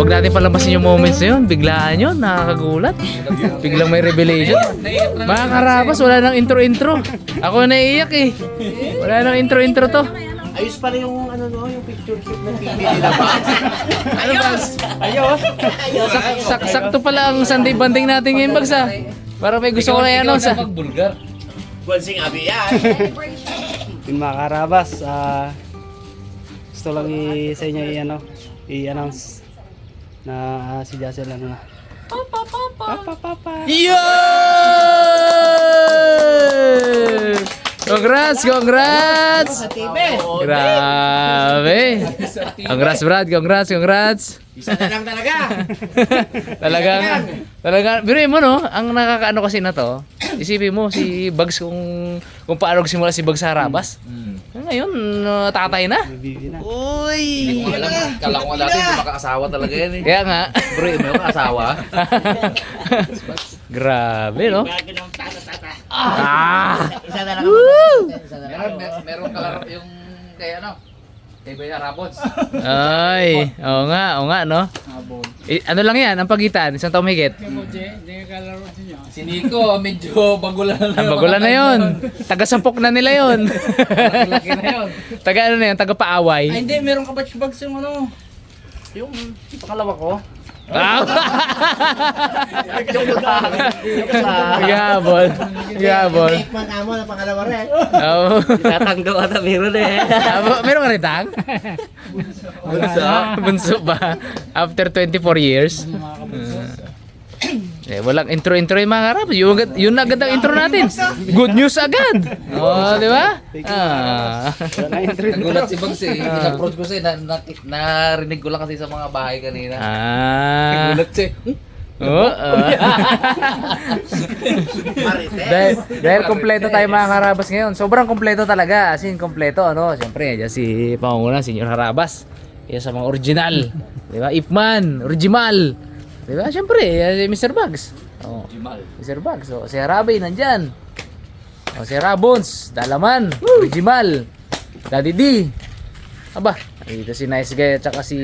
Huwag natin palabasin yung moments na yun. Biglaan yun, nakakagulat. Biglang may revelation. Mga karabas, wala nang intro-intro. Ako naiiyak eh. Wala nang intro-intro to. Ayos pala yung ano no, yung picture shoot ng TV nila ba? Ano Bags? Ayos. Sakto pala ang Sunday banding natin ngayon Bags ha. Para may gusto ko na yan sa... Bulgar. Bonsing abi yan. Yung mga karabas, gusto lang sa inyo i-announce na si Jassel ano na. Papa. Yeah! Congrats! Congrats! Sa TV. Grabe! Congrats Brad! Congrats! Isa na lang talaga. Talagang, biruin mo no, ang nakakaano kasi na to, isipin mo si Bugs kung paano simula si Bugs sa Harabas. Ngayon, tatay na. Bibi na. Uy! Hindi ko alam. Kala ko nga dati hindi makakasawa talaga yan eh. Kaya nga, Bro, may asawa. grabe no? Isa na lang. Isa na lang. Meron kalaro yung kay ano? Kay Bay Arabots. Ay, oo nga no? Ano lang yan, ang pagitan, isang taong higit. Si Nico, medyo bagulan na Ang bagulan na yun. Taga-sampok na nila yun. Laki na yun. Taga ano na yun, taga-paaway. Ay, hindi, meron ka batch bags yung ano. Yung pangalawa ko. Ah! Gabol. Gabol. Tikman amo na pangalawa rin. Oo. Tatanggaw ata meron eh. Meron ka rin tang? Bunso ba? After 24 years? Walang intro-intro yung mga karap. Yun agad ang intro natin. Good news agad. Oh, di ba? Nagulat si Bugs eh. In-approach ko siya. Narinig ko lang kasi sa mga bahay kanina. Nagulat siya. Oo. Dahil kompleto tayo mga karabas ngayon. Sobrang kompleto talaga. As in, kompleto. Ano? Siyempre, dyan si Pangunguna, Senior Harabas. Yan sa mga original. Di ba? Ipman, original. Di ba? Siyempre, si Mr. Bugs. Oh, Mr. Bugs. Oh, si Harabay nandyan. Oh, si Rabons, Dalaman, original. Daddy D. Aba, dito si Nice Guy at saka si...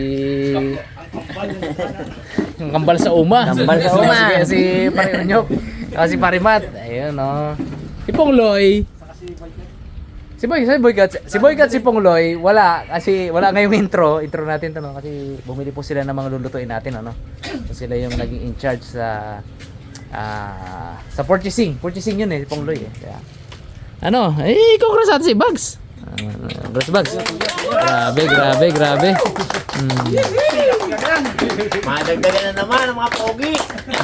Yung kambal sa uma. Kambal sa uma. Si Parionyok. Saka si Parimat. Ayun, no. Si Pongloy. Si Boykat, si Pongloy, wala. Kasi wala ngayong intro natin to, no? Kasi bumili po sila ng mga lulutuin natin, ano? So, sila yung naging in charge sa purchasing. Purchasing yun eh, si Pongloy eh. Kaya, ano, congrats natin si Bugs. Congrats Bugs. Grabe. Madagdagan na naman ang mga pogi.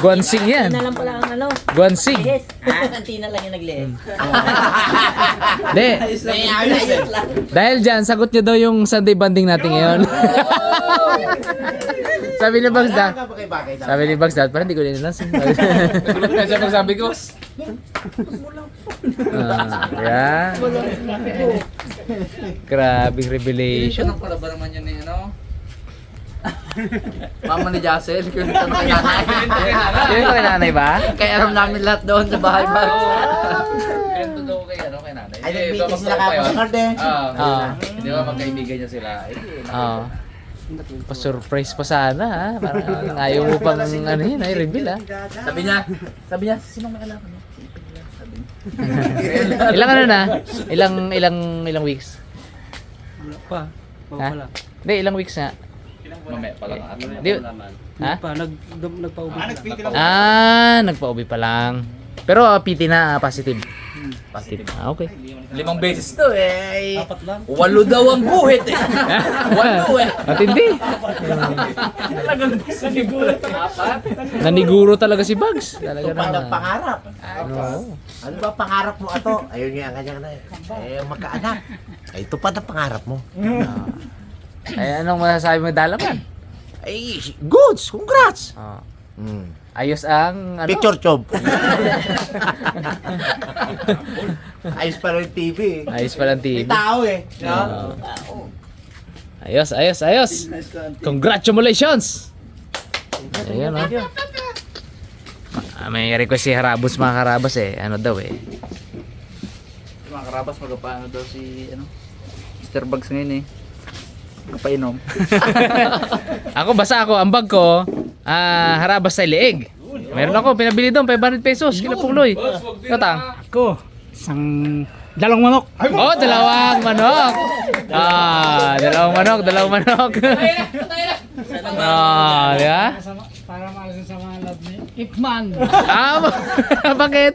Guansing yan. Na lang pala ang ano. Guansing. Yes. Kantina lang yung nag-live. De, May ayos lang. dahil dyan, sagot niya daw yung Sunday banding natin ngayon. Sabi ni Bugs da. Sabi ni Bugs da, parang hindi ko din nasin. Nagulat na siya pag sabi ko. Yan. Grabing revelation. Anong pala ba naman yun eh, ano? Mama ni Jassel, kung ito na kay nanay. Yun ko kay nanay ba? Kaya alam namin lahat doon sa bahay ba? Ganito daw kay nanay. Ay, nag-meeting sila kapos sa karte. Hindi ba magkaibigan niya sila? Pa-surprise pa sana ha. Parang ayaw mo pang ano yun, ay reveal ha. Sabi niya, sinong may alam niya? Sabi niya. Ilang ano na? Ilang weeks? Wala pa. Ha? Hindi, ilang weeks na. Mamaya pa lang ato. Di, ha? Nagpa-ubi lang. Nagpa-ubi pa lang. Pero PT na positive. Positive. Okay. 5 beses to eh. 4 lang. 8 daw ang guhit eh. 8 eh. Matindi. Naniguro talaga si Bugs. Talaga Ito pa ng pangarap. Oo. Ano ba pangarap mo ato? Ayun nga ang kanyang na magkaanak. Ay, ito pa na pangarap mo. Ay, anong masasabi mo Dalaman? Ay, goods! Congrats! Oh. Ayos ang ano? Picture job. Ayos pa rin TV. Ayos pa lang May TV. tao eh. No? Ayos. Congratulations! Ayan o. May request si Harabos mga karabas eh. Ano daw eh. Mga karabas, magpaano daw si Mr. Bugs ngayon eh. Kapainom. Ako, ambag ko, harabas sa liig. Meron ako, pinabili doon, 500 pesos, kila Pungloy. Katang? Ko, isang dalawang manok. Oh, dalawang manok. Dalawang manok. Di ba? Para maalis sa mga love ni Ipman. Bakit?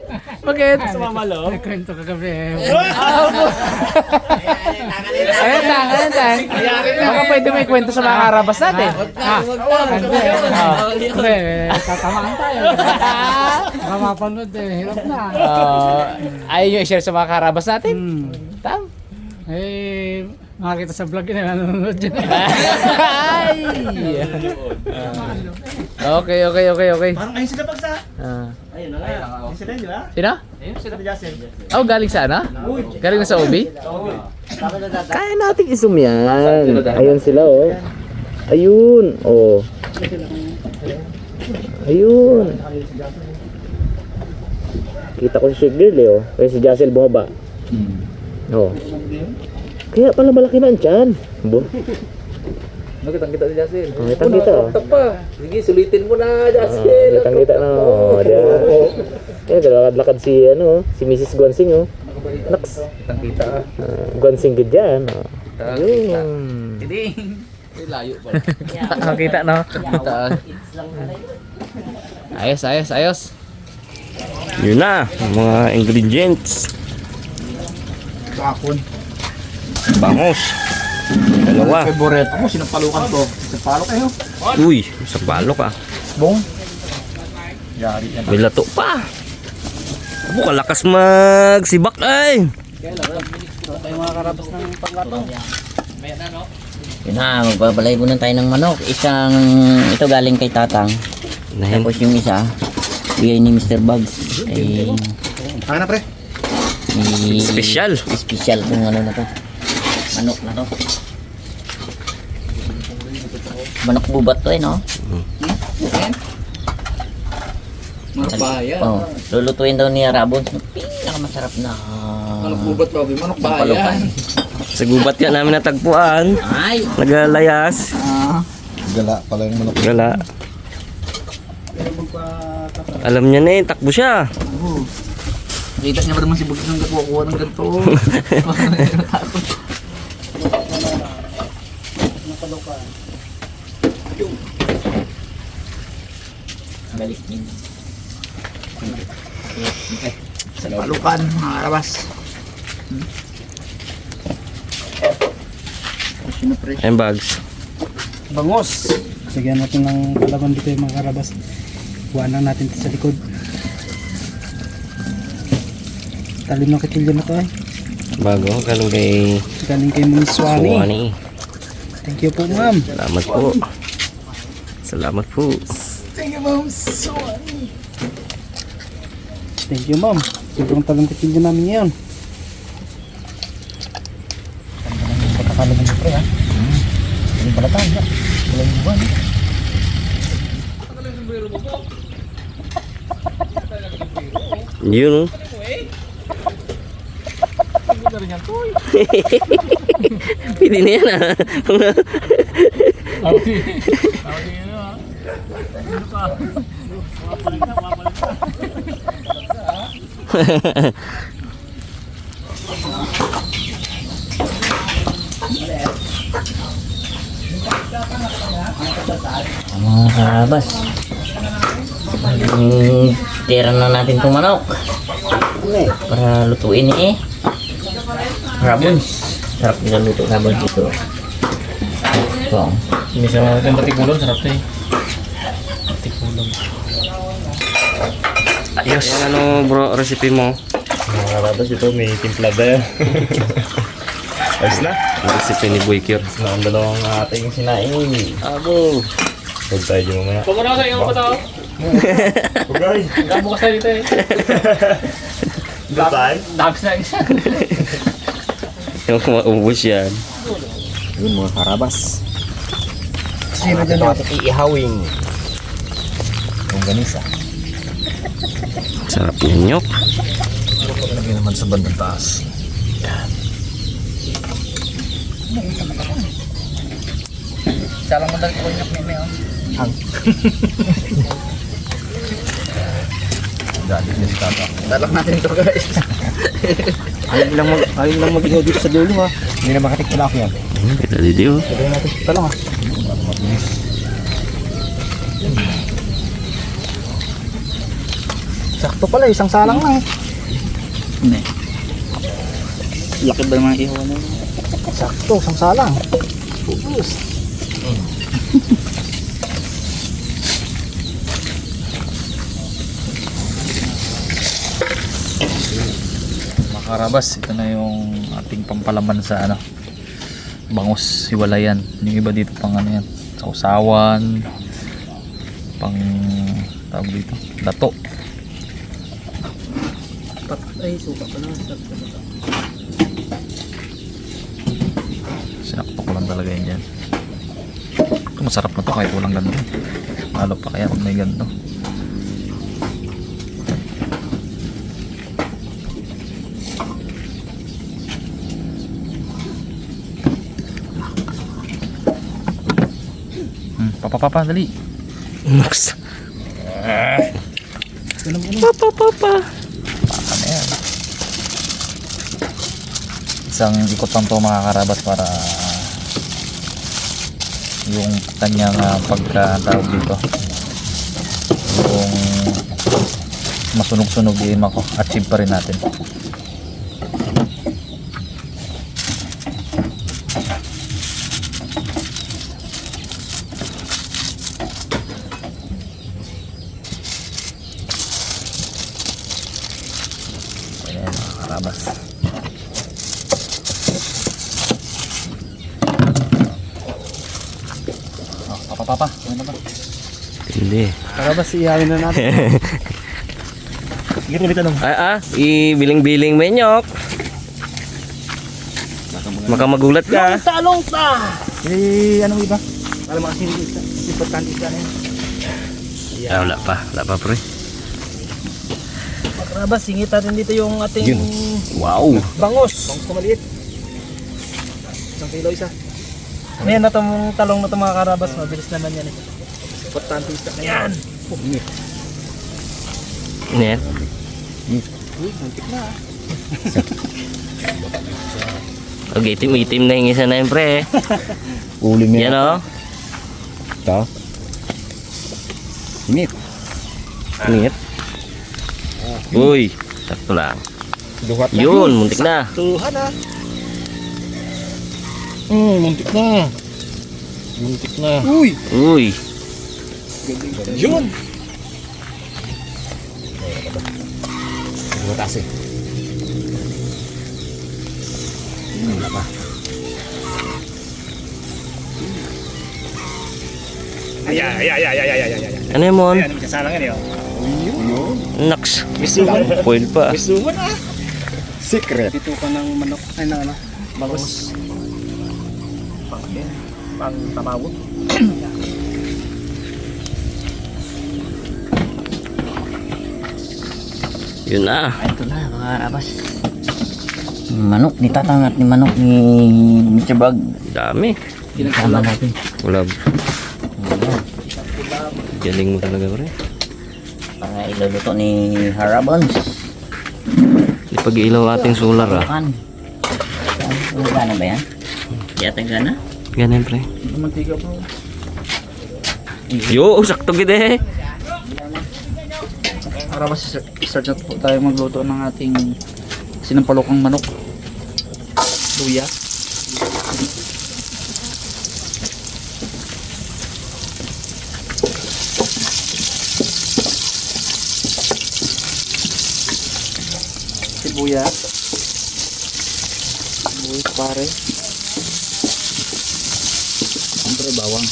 Mamalo. Kwento kagabi. Tang. Baka pwede may kwento sa mga karabas natin. Hindi, tatamaan tayo. Baka mapanood hirap na. Ayaw nyo i-share sa mga karabas natin? Tam? Makakita sa vlog yun, nanonood dyan. Ay! Okay. Parang ayun sila pag sa... Ayun na nga. Sila yun, di ba? Sino? Sila Justin. Oh, galing sa ano? Galing na sa OB? Kaya natin isum yan. Ayun sila oh. Ayun. Oh. Ayun. Kita ko si Shake Girl eh oh. Kaya si Jassel bumaba. Oh. Kaya pala malaki na ang tiyan. Bo. Nakitang-kita si Jasil. Nakitang kita oh. Pa. Sige, sulitin mo na, Jasil. Nakitang kita na oh. Diyan. Lakad si si Mrs. Guansing oh. Naks. Nakitang-kita. Guansing gid yan oh. Ayun. Hindi. Layo pala. Kita no? Ayos. Yun na, mga ingredients. Kapon. Bangos. Dalawa. Favorite mo, sinapalukan to. Sinapalo kayo. Uy, sa palo ka. Bong. Yari yan. May lato pa. Abo, kalakas magsibak ay. Yun na, magbabalay muna tayo ng manok. Ito galing kay Tatang. Nahin. Tapos yung isa, bigay ni Mr. Bugs. Kay Kaya na pre. Special. Special kung ano na to. Manok na to. Manok bubat to no? Manok bayan. Oh, lulutuin daw ni Rabon. Pinakamasarap na Manok bubat pa, manok palukan. bayan. Sa gubat yan namin natagpuan. Ay! Nagalayas. Gala pala yung manok. Gala. Alam niya na eh, takbo siya. Kita niya ba naman si Bugis nang kukuha ng ganito? Balik din. Sa palukan, mga karabas. Ayan bags. Bangos. Sagyan natin ng kalaban dito yung mga karabas. Buwan lang natin ito sa likod. Talim ng kitilyo na to eh. Bago, galing kay Galing kay Munswani. Suwani. Thank you po ma'am. Salamat po. Salamat po. Thank you ma'am. Sobrang talim ng kitilyo namin ngayon. Hindi pala tayo. Wala yung buwan. Yun oh. Pwede na yan ah. Mga karabas. Tira na natin itong manok. Para lutuin eh. Rabons. Sarap nila luto rabons dito. Wow. Hindi sa akin batikulon, sarap to eh. Batikulon. Ayos. Ayan, ano bro, recipe mo? Tapos ito may timplada yan. Ayos na. Ang recipe ni Boy Kier. Na ang dalawang ating sinaing. Abo. Huwag tayo dyan mamaya. Pagkura sa iyo ko to. Bugay. Bukas na dito eh. Dutay. Dabs na isa. Yung kumaubos yan. Yun mga karabas. Sino dyan natin? Iihawing. Yung ganisa. Sarap ng nyok. Lagyan naman sa bandang taas. Siya lang madalit ko yung meme, oh. Dalak natin ito, guys. Ayun lang mag-ihaw dito sa dulo ha. Hindi na makatik pala ako yan. Kita dito oh. Lagyan natin sa talong ha. Sakto pala, isang salang lang. Hindi. Laki ba yung mga ihaw na? Sakto, isang salang. Makarabas, ito na yung ating pampalaman sa ano, bangus, hiwalayan. Yung iba dito pang ano yan, sausawan, pang tawag dito, dato. Ay, suka pa naman. Sinakto ko lang talaga yan dyan. Ito masarap na to kahit walang ganito. Lalo pa kaya kung may ganito. Papa, dali. Naks. Papa na yan. Isang ikot lang to mga karabas para yung kanyang pagkatawag dito, yung masunog-sunog yung ako, achieve pa rin natin. Ayan mga karabas. Papa, ano ba? Hindi. Karabas, iyawin na natin. Ibiling-biling menyok. Maka magulat ka. Talong ta! Eh, anong iba? Alam mo kasi importante isa na yun. Wala pa pre. Karabas, singit natin dito yung ating Wow. bangus. Bangus na maliit. Isang kilo isa. Ayan na itong talong na itong mga karabas. Mabilis naman yan eh. Importante isa na yan. Net. Uy, nantik na ah. Okay, itim na yung isa na yun pre. Uling Yan o. Ito. Init. Init. Uy, sakto lang. Duhat na. Yun, muntik na. Tuhan ah. Muntik na. Muntik na. Uy! Uy. Yun! Duhat asi. Wala pa. Ano yun mon? Kasalang yan yun. Naks. Foil pa. Bisuhan ah. Secret. Dito ka ng manok. Ay na ano. Bangus. Pang tamawot. Yun na. Ito na mga karabas. Manok, nitatangat ni manok ni Mr. Bug. Dami. Sama natin. Ulab. Galing mo talaga pre. Mga iluluto ni Harabons. Ipag-ilaw ating solar ah. Kan. Gana ba yan? Yata gana? Ganyan pre. Mantika bro. Yo, sakto gid eh. Karabas, start na po tayo magluto ng ating sinampalokang manok. Luya. Sibuyas. Sibuyas pare. Siyempre bawang.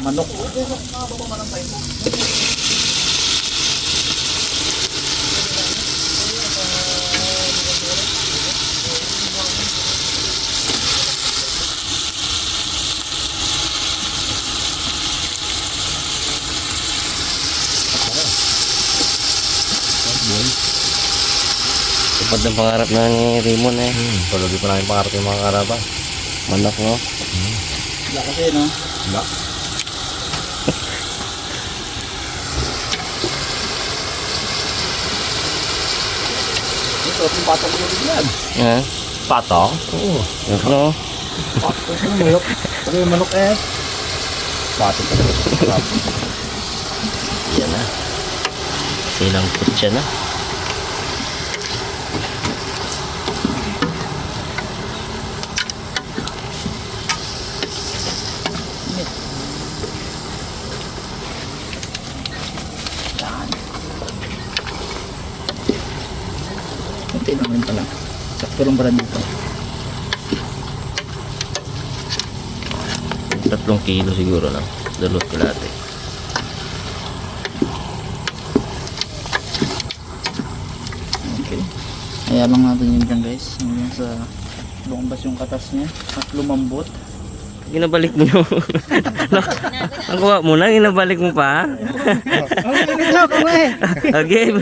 Manok. Tupad ng pangarap na ni Raymond eh. Palagi pa namin pangarap yung mga karabas. Manok no? Wala kasi, no? Ito, yung patong ko bigyan. Ha? Patong? Oo. No? Manok. Ano yung manok eh? Patong talaga. Yan na. Silang putya na. Kunti lang rin pala. Sakto lang pala dito. 3 kilo siguro lang. Dalot kalate. Okay. Kaya lang natin yun dyan guys. Hanggang sa lumbas yung katas niya. At lumambot. Ginabalik mo yung... Ang kuha mo na, ginabalik mo pa. Okay.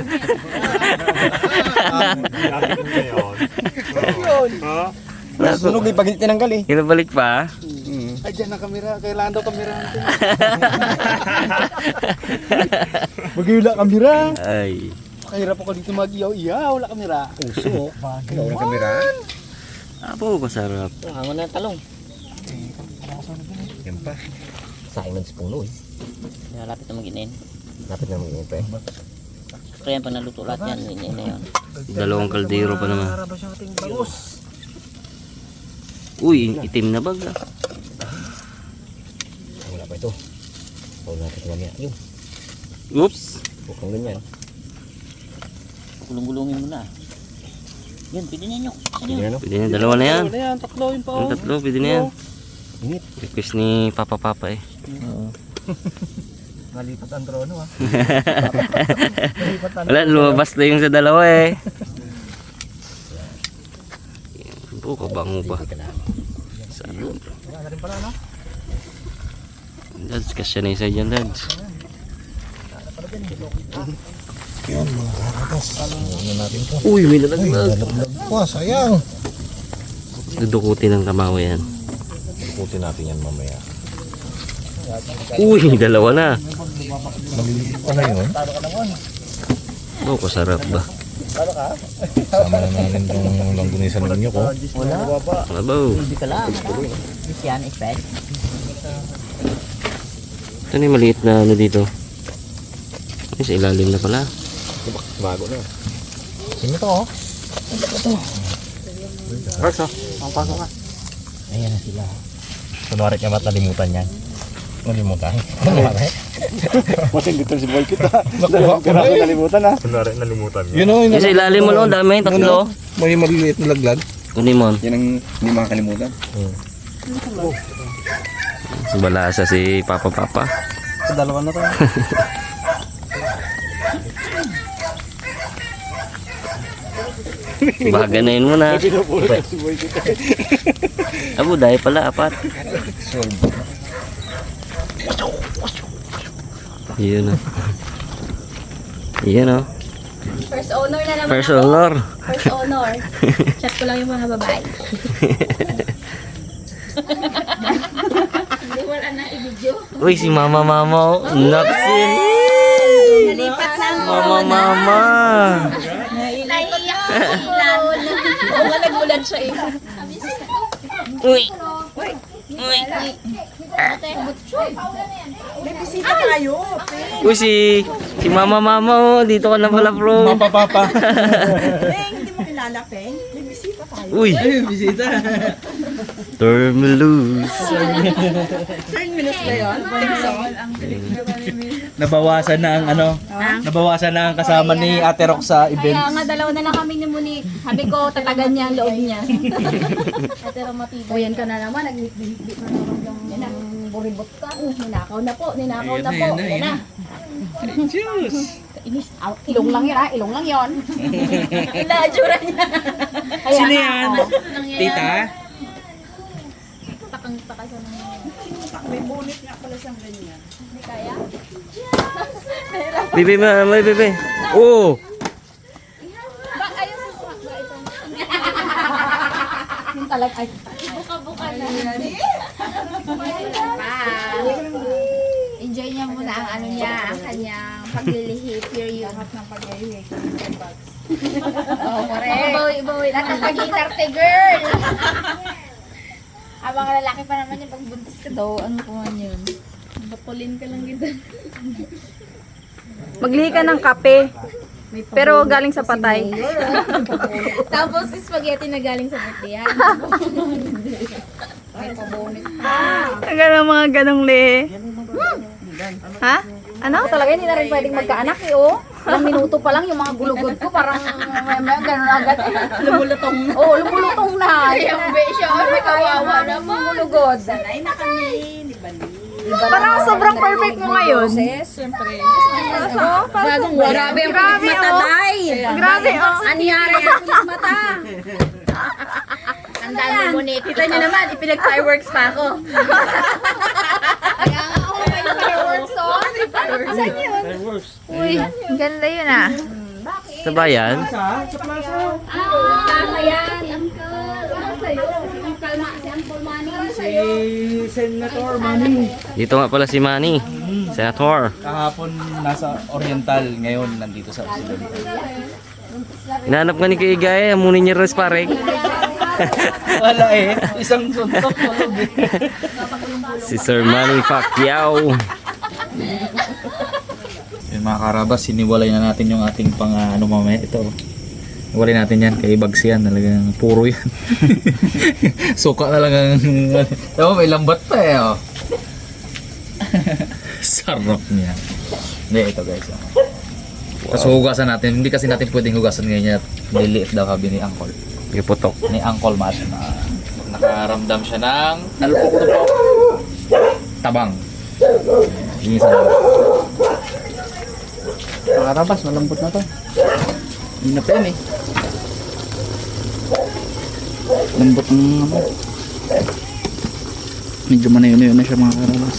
Sunog ay pagil tinanggal eh. Ginabalik pa. Ay, dyan ang kamera. Kailangan daw kamera natin. Mag-iwala kamera. Ay. Kahirap ako dito mag-iyaw-iyaw. Wala kamera. Puso. Ikaw ng kamera. Apo, masarap. Hangon na talong. Yan pa. Sayang ng spuno eh. Lapit na mag-inin. Lapit na mag-inip eh. Kaya pag naluto lahat yan, inin na yun. 2 kaldero pa naman. Para ba siyang ating bangus? Uy, itim na bag ah. Wala pa ito. Wala natin mamaya. Yun. Oops. Huwag kang ganyan. Gulong-gulungin mo na. Yan, pwede na nyo. Hindi na no? Pwede na, 2 na yan. Ano yan? Tatlo yun pa. Yung 3, pwede na yan. Init. Request ni Papa eh. Nalipat ang drono ah. Wala, lumabas na yung sa 2 eh. Oo, kabango ba? Sarap. Wala na rin pala, no? Dads, kasya na isa dyan, Dads. Uy, may nalaglag. Wah, sayang. Dudukutin ng kamawa yan. Ikutin natin yan mamaya. Uy, 2 na. Ano yun? Oh, kasarap ba? Sama na namin itong langgunisan ninyo ko. Mabaw. Hindi ka lang. This yan, expect. Ito na yung maliit na ano dito. Ay, sa ilalim na pala. Bago na. Sino to oh? Rex oh. Ang pasok ka. Ayan na sila. Kunwari ka ba't nalimutan yan? Nalimutan? Kunwari? Masing dito si Boy kita. Nakuha ko na eh. Nalimutan ah. Kunwari nalimutan Yun o, Yung sa ilalim mo, no? Dami, 3. may maliliit na laglag. Kunin mo. Yan ang hindi makakalimutan. Balasa si Papa. Sa 2 na to. Bahaganayin mo na. Abo, dahil pala, 4. Yun o. Yun o. First owner na naman First ako. honor. First honor. Chat ko lang yung mga babae. Hindi wala na i-video. Uy, si Mama oh. Napsin. Nalipat na mo. Mama. Naiiyak ako. Oo nga, nagmulan siya eh. Uy. May bisita kayo. Uy, si Mama oh. Dito ka na pala, bro. Papa. Hindi mo kilala, Peng. May bisita tayo. Uy. Bisita. Termalus. 10 minutes ba yun? Nabawasan na ang nabawasan na ang kasama ni Ate Rox sa event. Kaya nga, 2 na lang kami ni Monique. Sabi ko, tatagan niya ang loob niya. Pero matibay. O yan ka na naman, nagbibigit na naman yung buribot ka. Ninakaw na po. Yan na. Cheers! Ilong lang yun ilong lang yun. Ilajura niya. Sino yan? Tita? Pakang-paka siya ng may bonit nga pala siyang ganyan. Hindi kaya? Bebe. Oh. Ayos sa talaga. Ay, buka-buka na. Enjoy niya muna ang ano niya, ang kanyang paglilihi, period. ng paglilihi. Oh, correct. Bawi-bawi lang ang pag-itarte, girl. Abang lalaki pa naman yung pagbuntis ka daw, ano ko man yun? Batulin ka lang gito. Maglihi ka ng kape. Pero galing sa patay. Tapos spaghetti na galing sa birthday. May pabonit pa. Ang ganda mga ganong lihi. Ha? Ano? Talaga hindi na rin pwedeng magkaanak eh, oh. Ilang minuto pa lang yung mga gulugod ko, parang may gano'n agad eh. Lumulutong na. Oo, lumulutong na. Yung besyo, may kawawa na mga gulugod. Sanay na kami, di ba? Parang sobrang perfect mo ngayon. Siyempre. Bagong Grabe ang mataday. Grabe, oh. Anyari ang mata. Tandaan mo muna. Kita niyo naman, ipinag-fireworks pa ako. Kaya nga ako may fireworks, oh. Saan yun? Uy, ganda yun ah. Sa bayan? Kasa yan, uncle. Ano sa'yo? Si Uncle Manny. Senator Manny. Dito nga pala si Manny. Senator. Kahapon nasa Oriental, ngayon nandito sa Occidental. Hinahanap ka ni Kaigay, amunin niya res pareng. Wala eh, isang suntok tulog eh. Si Sir Manny Pacquiao. Yung mga karabas, siniwalay na natin yung ating pang ano mamaya ito. Iwalay natin yan, kay Bags yan, talagang puro yan. Suka na lang ang... Oh, may lambat pa eh oh. Sarap niya. Hindi, ito guys. Tapos hugasan natin, hindi kasi natin pwedeng hugasan ngayon yan. Liliit daw sabi ni Uncle. Iputok. Ni Uncle Mas na nakaramdam siya ng talpok-tupok. Tabang. Yung isa lang. Mga karabas, malambot na to. Hindi na pa yan eh. Lambot ng ano. Medyo manayo-nayo na siya mga karabas.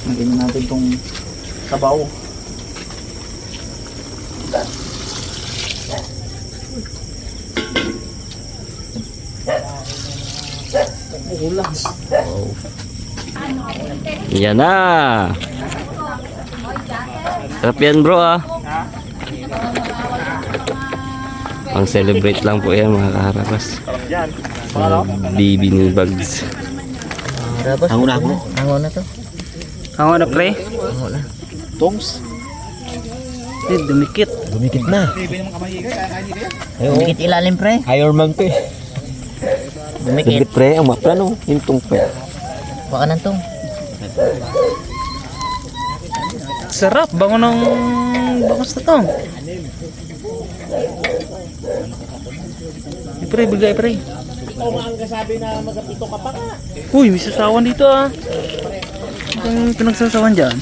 Lagyan na natin itong sabaw. Yan na. Sarap yan bro ah. Pang celebrate lang po yan mga kaharabas. Bibi ni Bags. Ang una mo? Ang una to. Ang ano pre? Tongs. Dumikit. Dumikit na. Dumikit ilalim pre. Iron Man to eh. Dumikit. Pre, ang maplano. Hintong pre. Baka nang tong. Sarap. Bango ng bangos na to. Pre, bigay pre. Uy, may sasawan dito ah. Ang pinagsasawan dyan.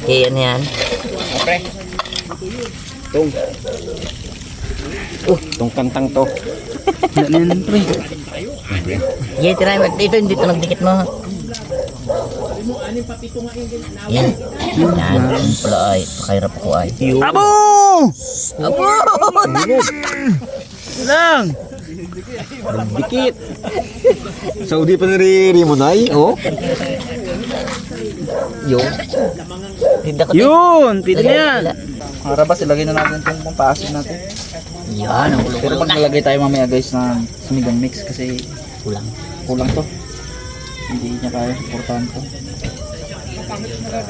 Okay, ano yan? Itong kantang to. Ano yan pre? Yeah, try mo. Dito, dito nagdikit mo. Yan. Yan. Yan pala ay. Pakahirap ako ay. Abo! Abo! Lang! Dikit. Saudi pa nari mo na oh. Yun. Tinda ko. Yun! Pwede na yan! Harabas, ilagay na natin itong pampaasin natin. Yan. Ang Pero ulo-ulo pag na. nalagay tayo mamaya guys ng sinigang mix kasi Kulang. kulang to. Hindi niya kaya supportahan to.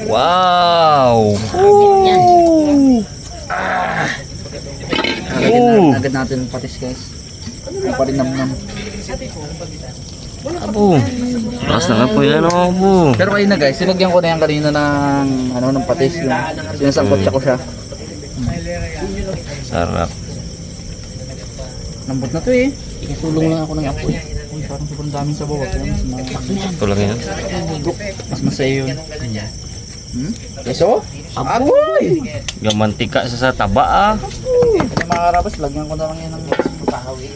Wow. Yan. Lagyan na agad natin ng patis guys. Ano pa rin naman. Abo. Lakas na nga po yan abo. Pero kayo na guys, sinagyan ko na yan kanina ng ano ng patis yung sinasangkot ko siya. Sarap. Lambot na to eh. Isulong lang ako ng apoy. Uy, parang sobrang daming sabaw. Kaya mas Ito lang yan. mas masaya yun. Keso? Apoy! Gamantika sa taba ah. Kaya mga karabas, lagyan ko na lang yan ng kahawi.